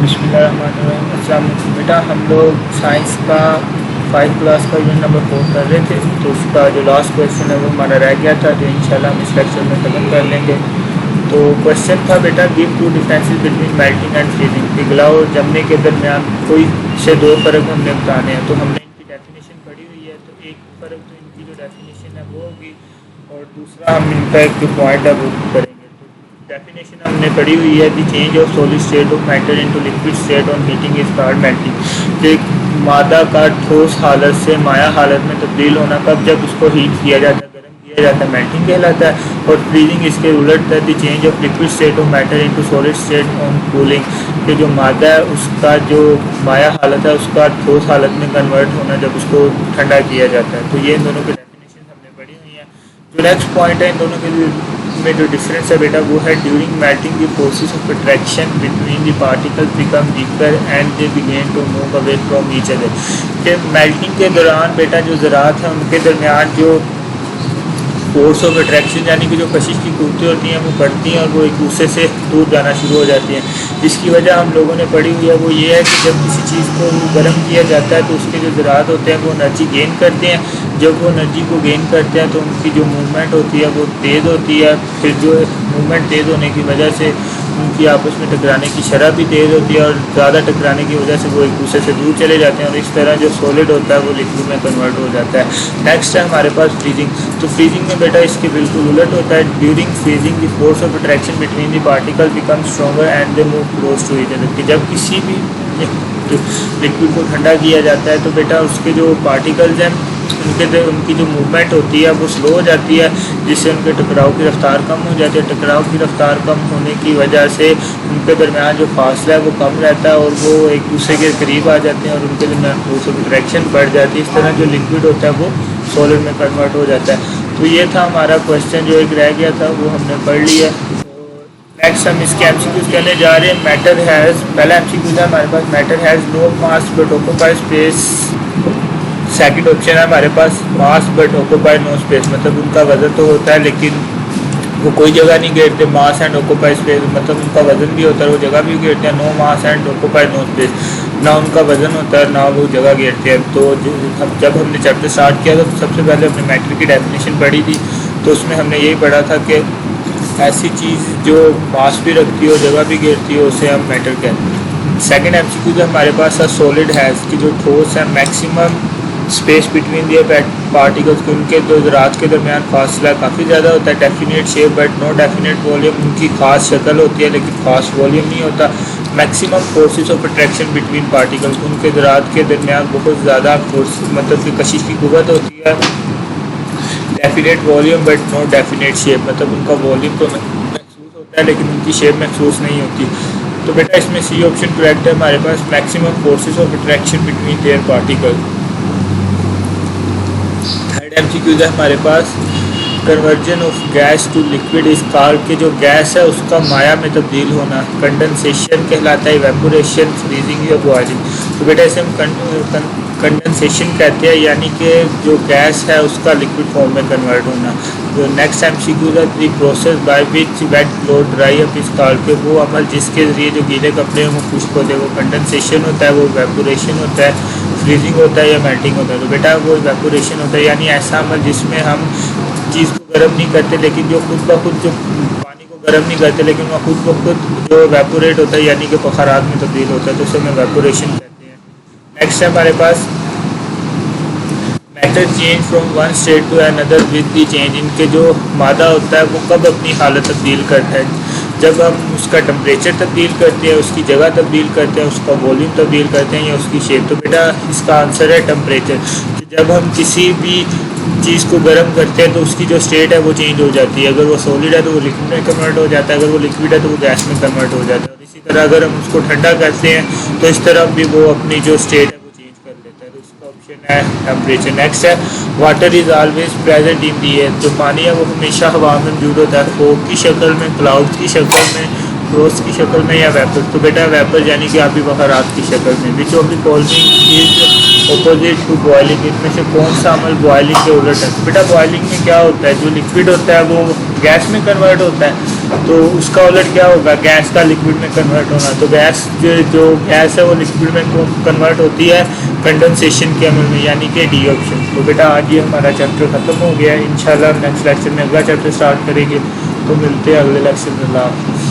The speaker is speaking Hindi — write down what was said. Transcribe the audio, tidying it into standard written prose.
बिस्मिल्लाहिर्रहमानिर्रहीम। अस्सलाम वालेकुम। बेटा हम लोग साइंस का 5 क्लास का यूनिट नंबर 4 कर रहे थे, तो उसका जो लास्ट क्वेश्चन है वो हमारा रह गया था, जो इंशाल्लाह हम इस लेक्चर में ख़त्म कर लेंगे। तो क्वेश्चन था बेटा, give two differences between melting and freezing. पिघला और जमने के दरमियान कोई से दो फ़र्क हमने बताने हैं। तो हमने इनकी डेफिनेशन पढ़ी हुई है, तो एक फ़र्क तो इनकी जो डेफिनेशन है वो होगी और दूसरा हम इनका एक जो पॉइंट है वो करेंगे। डेफिनेशन हमने पढ़ी हुई है, the change of solid state of matter into liquid state on heating is called melting. एक मादा का ठोस हालत से माया हालत में तब्दील होना, कब जब उसको हीट किया जाता है, गर्म किया जाता है, मेल्टिंग कहलाता है। और फ्रीजिंग इसके उलट है, the change of liquid state of matter into solid state on cooling. कि जो मादा है उसका जो माया हालत है उसका ठोस हालत में कन्वर्ट होना जब उसको ठंडा किया जाता है। तो ये इन दोनों की डेफिनेशन हमने पढ़ी हुई है। जो नेक्स्ट पॉइंट है इन दोनों के में जो डिफरेंस है बेटा वो है, during melting the forces of attraction between the particles become weaker and they begin to move away from each other. कि मेल्टिंग के दौरान बेटा जो ज़रात हैं उनके दरमियान जो फोर्स ऑफ अट्रैक्शन यानी कि जो कशिश की कुव्वतें होती हैं वो बढ़ती हैं और वो एक दूसरे से दूर जाना शुरू हो जाती हैं। जिसकी वजह हम लोगों ने पढ़ी हुई है वो ये है कि जब किसी चीज़ को गर्म किया जाता है तो उसके जो ज़रात होते हैं वो एनर्जी गेन करते हैं। जब वो एनर्जी को गेन करते हैं तो उनकी जो मूवमेंट होती है वो तेज़ होती है। फिर जो मूवमेंट तेज़ होने की वजह से उनकी आपस में टकराने की शरह भी तेज़ होती है और ज़्यादा टकराने की वजह से वो एक दूसरे से दूर चले जाते हैं और इस तरह जो सॉलिड होता है वो लिक्विड में कन्वर्ट हो जाता है। नेक्स्ट है हमारे पास फ्रीजिंग। तो फ्रीजिंग में बेटा इसके बिल्कुल उलट होता है। During freezing the force of attraction between the particle become stronger and they move close to each other. कि जब किसी भी लिक्विड को ठंडा किया जाता है तो बेटा उसके जो पार्टिकल्स हैं उनकी जो मूवमेंट होती है वो स्लो हो जाती है, जिससे उनके टकराव की रफ्तार कम हो जाती है। टकराव की रफ्तार कम होने की वजह से उनके दरमियान जो फासला है वो कम रहता है और वो एक दूसरे के करीब आ जाते हैं और उनके दरमियान फोर्स ऑफ अट्रैक्शन बढ़ जाती है। इस तरह जो लिक्विड होता है वो सॉलिड में कन्वर्ट हो जाता है। तो ये था हमारा क्वेश्चन, जो एक रह गया था वो हमने पढ़ लिया। नेक्स्ट हम इसके एमसीक्यूज करने जा रहे हैं। मैटर हैज़, पहला एमसीक्यू है हमारे पास, matter has no mass but occupy space. Second option है हमारे पास, mass but occupy no space. मतलब उनका वजन तो होता है लेकिन वो कोई जगह नहीं घेरते। मास एंड ऑक्यूपाई स्पेस मतलब उनका वजन भी होता है, वो जगह भी घेरते हैं। No mass and occupy no space, ना उनका वजन होता है ना वो जगह घेरते हैं। तो जब हमने चैप्टर स्टार्ट किया था तो सबसे पहले हमने मैटर की डेफिनेशन पढ़ी थी, तो उसमें हमने यही पढ़ा था कि ऐसी चीज़ जो मास भी रखती हो जगह भी घेरती हो उसे हम मैटर कहते हैं। सेकेंड एमसीक्यू जो हमारे पास है, सॉलिड हैज़ की जो ठोस है maximum space between their particles के उनके दो ज़रात के दरमियान फासला काफ़ी ज़्यादा होता है। Definite shape but no definite volume, उनकी ख़ास शक्ल होती है लेकिन ख़ास वॉल्यूम नहीं होता। Maximum forces of attraction between particles, उनके ज़रात के दरमियान बहुत ज़्यादा फोर्स मतलब कि कशिश की कुव्वत होती है। Definite volume but no definite shape, मतलब उनका वॉल्यूम तो महसूस होता है लेकिन उनकी शेप महसूस नहीं होती। तो बेटा इसमें सी ऑप्शन करेक्ट है हमारे पास, maximum forces of attraction between their particle. Third MCQ है हमारे पास, conversion of gas to liquid is called के जो गैस है उसका माया में तब्दील होना कंडेंसेशन कहलाता है, इवेपोरेशन, फ्रीजिंग या बॉयलिंग। तो बेटा इसे हम कंडेंसेशन कहते हैं, यानी कि जो गैस है उसका लिक्विड फॉर्म में कन्वर्ट होना। जो नेक्स्ट एमसीक्यू है, the process by which wet cloth dry up is called के वो अमल जिसके ज़रिए जो गीले कपड़े हैं वो खुश्क होते हैं, वो कंडेंसेशन होता है, वो इवेपोरेशन होता है, फ्रीजिंग होता है या मेल्टिंग होता है। तो बेटा वो इवेपोरेशन होता है, यानी ऐसा अमल जिसमें हम चीज़ को गर्म नहीं करते लेकिन जो खुद ब खुद जो पानी को गर्म नहीं करते लेकिन वह खुद ब खुद जो इवेपोरेट होता है यानी कि बखरात में तब्दील होता है, तो उसे हम इवेपोरेशन कहते हैं। नेक्स्ट है हमारे पास, matter change from one state to another with the change. इनके जो मादा होता है वो कब अपनी हालत तब्दील करता है, जब हम उसका टेम्परेचर तब्दील करते हैं, उसकी जगह तब्दील करते हैं, उसका वॉल्यूम तब्दील करते हैं या उसकी शेप। तो बेटा इसका आंसर है टेम्परेचर। जब हम किसी भी चीज़ को गर्म करते हैं तो उसकी जो स्टेट है वो चेंज हो जाती है। अगर वो सॉलिड है तो वो लिक्विड में कन्वर्ट हो जाता है, अगर वो लिक्विड है तो वो गैस में कन्वर्ट हो जाता है। और इसी तरह अगर हम उसको ठंडा करते हैं तो इस तरह भी वो अपनी जो स्टेट है वो चेंज कर लेता है। तो इसका ऑप्शन है टेम्परेचर। नेक्स्ट है, water is always present in the air. जो पानी है वो हमेशा हवा में मौजूद होता है, फोग की शक्ल में, क्लाउड की शक्ल में, रोज की शक्ल में या वेपर। तो बेटा वेपर यानी कि आपकी बखरात की शक्ल में। Which of the following is opposite to boiling, इनमें से कौन सा अमल बॉयलिंग के उलट है। तो बेटा बॉयलिंग में क्या होता है, जो लिक्विड होता है वो गैस में कन्वर्ट होता है तो उसका उलट क्या होगा, गैस का लिक्विड में कन्वर्ट होना। तो गैस जो गैस है वो लिक्विड में कन्वर्ट होती है कंडेंसेशन के अमल में, यानी कि डी ऑप्शन। तो बेटा आज ये हमारा चैप्टर ख़त्म हो गया है। इंशाल्लाह नेक्स्ट लेक्चर में अगला चैप्टर स्टार्ट करेंगे। तो मिलते हैं अगले लेक्चर में। अल्लाह हाफ़िज़।